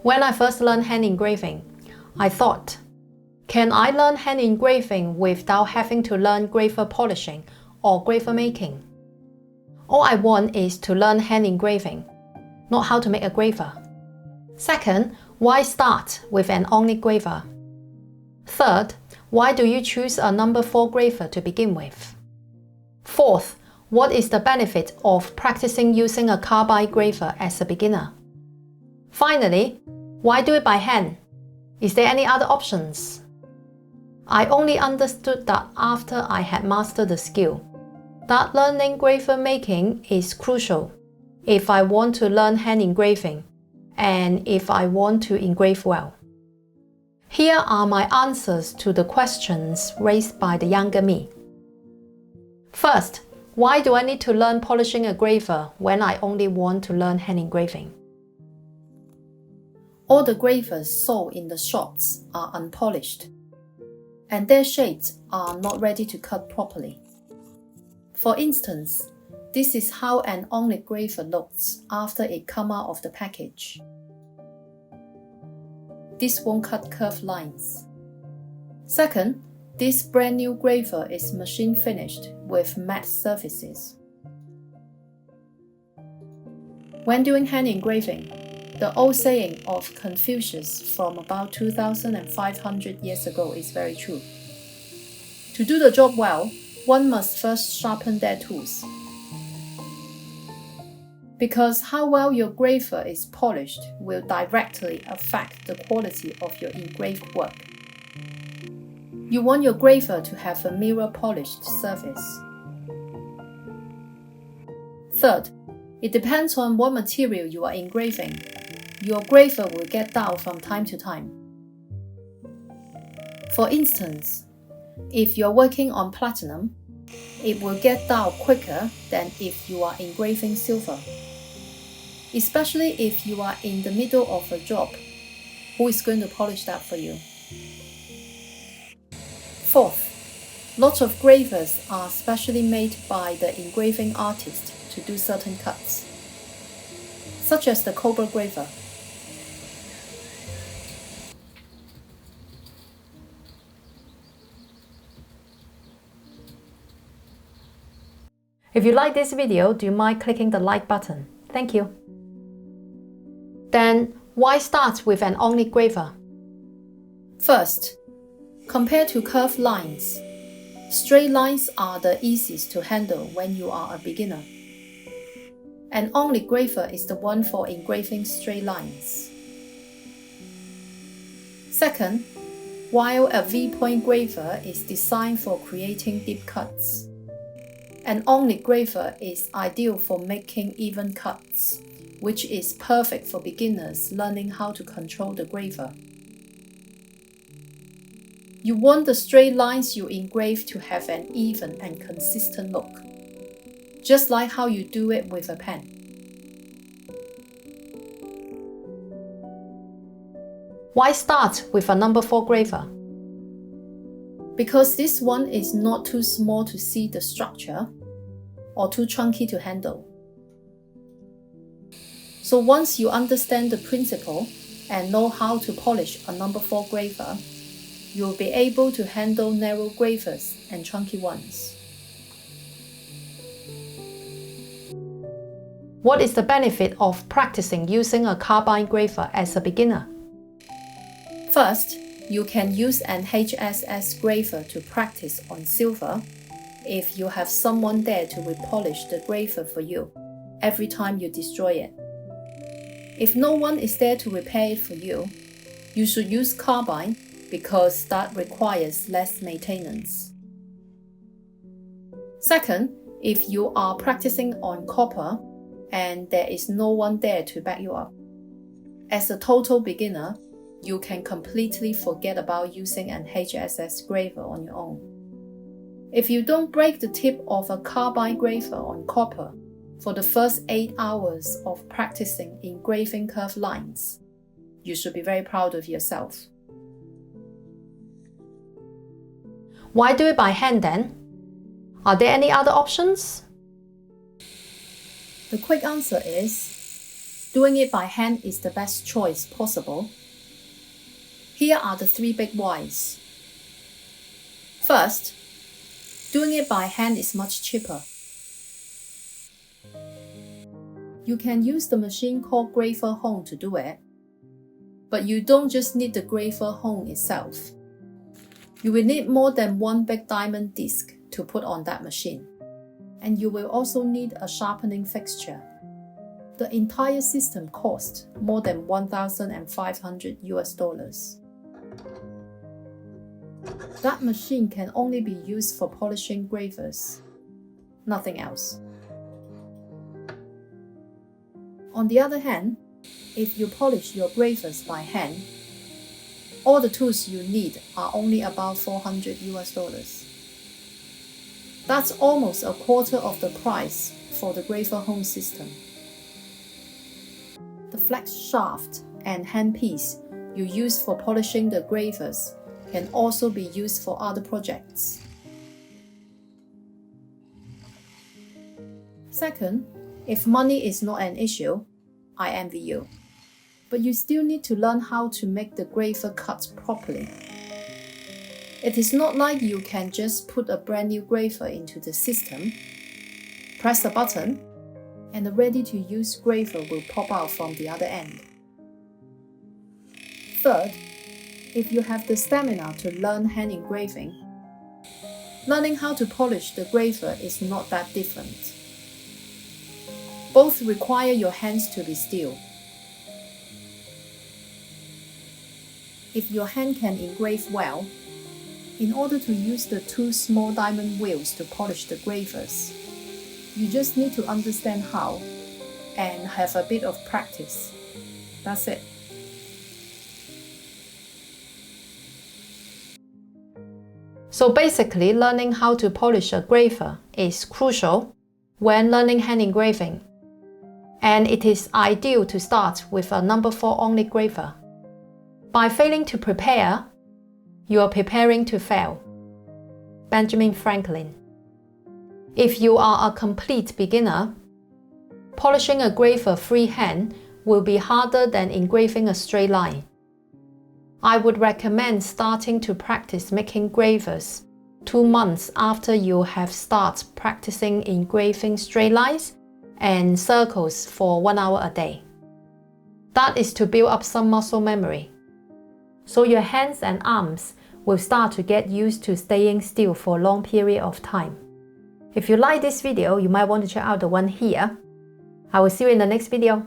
When I first learned hand engraving, I thought, can I learn hand engraving without having to learn graver polishing or graver making? All I want is to learn hand engraving, not how to make a graver. Second, why start with an onglette graver? Third, why do you choose a number 4 graver to begin with? Fourth, what is the benefit of practicing using a carbide graver as a beginner? Finally, why do it by hand? Is there any other options? I only understood that after I had mastered the skill, that learning graver making is crucial if I want to learn hand engraving and if I want to engrave well. Here are my answers to the questions raised by the younger me. First, why do I need to learn polishing a graver when I only want to learn hand engraving? All the gravers sold in the shops are unpolished, and their shades are not ready to cut properly. For instance, this is how an onglette graver looks after it comes out of the package. This won't cut curved lines. Second, this brand new graver is machine finished with matte surfaces. When doing hand engraving, the old saying of Confucius from about 2,500 years ago is very true. To do the job well, one must first sharpen their tools. Because how well your graver is polished will directly affect the quality of your engraved work. You want your graver to have a mirror-polished surface. Third, it depends on what material you are engraving. Your graver will get dull from time to time. For instance, if you're working on platinum, it will get dull quicker than if you are engraving silver. Especially if you are in the middle of a job, who is going to polish that for you? Fourth, lots of gravers are specially made by the engraving artist to do certain cuts, such as the cobra graver. If you like this video, do you mind clicking the like button? Thank you. Then, why start with an onglette graver? First, compared to curved lines, straight lines are the easiest to handle when you are a beginner. An onglette graver is the one for engraving straight lines. Second, while a V-point graver is designed for creating deep cuts, an onglette graver is ideal for making even cuts, which is perfect for beginners learning how to control the graver. You want the straight lines you engrave to have an even and consistent look, just like how you do it with a pen. Why start with a number 4 graver? Because this one is not too small to see the structure or too chunky to handle. So once you understand the principle and know how to polish a number 4 graver, you'll be able to handle narrow gravers and chunky ones. What is the benefit of practicing using a carbide graver as a beginner? First, you can use an HSS graver to practice on silver if you have someone there to repolish the graver for you every time you destroy it. If no one is there to repair it for you, you should use carbide because that requires less maintenance. Second, if you are practicing on copper and there is no one there to back you up, as a total beginner, you can completely forget about using an HSS graver on your own. If you don't break the tip of a carbide graver on copper for the first 8 hours of practicing engraving curved lines, you should be very proud of yourself. Why do it by hand then? Are there any other options? The quick answer is, doing it by hand is the best choice possible. Here are the 3 big whys. First, doing it by hand is much cheaper. You can use the machine called graver hone to do it, but you don't just need the graver hone itself. You will need more than 1 big diamond disc to put on that machine, and you will also need a sharpening fixture. The entire system costs more than $1,500. That machine can only be used for polishing gravers, nothing else. On the other hand, if you polish your gravers by hand, all the tools you need are only about $400. That's almost a quarter of the price for the graver hone system. The flex shaft and handpiece you use for polishing the gravers can also be used for other projects. Second, if money is not an issue, I envy you. But you still need to learn how to make the graver cut properly. It is not like you can just put a brand new graver into the system, press a button, and a ready-to-use graver will pop out from the other end. Third, if you have the stamina to learn hand engraving, learning how to polish the graver is not that different. Both require your hands to be still. If your hand can engrave well, in order to use the 2 small diamond wheels to polish the gravers, you just need to understand how and have a bit of practice. That's it. So basically, learning how to polish a graver is crucial when learning hand engraving, and it is ideal to start with a number 4 onglette graver. By failing to prepare, you are preparing to fail. Benjamin Franklin. If you are a complete beginner, polishing a graver freehand will be harder than engraving a straight line. I would recommend starting to practice making gravers 2 months after you have started practicing engraving straight lines and circles for 1 hour a day. That is to build up some muscle memory, so your hands and arms will start to get used to staying still for a long period of time. If you like this video, you might want to check out the one here. I will see you in the next video.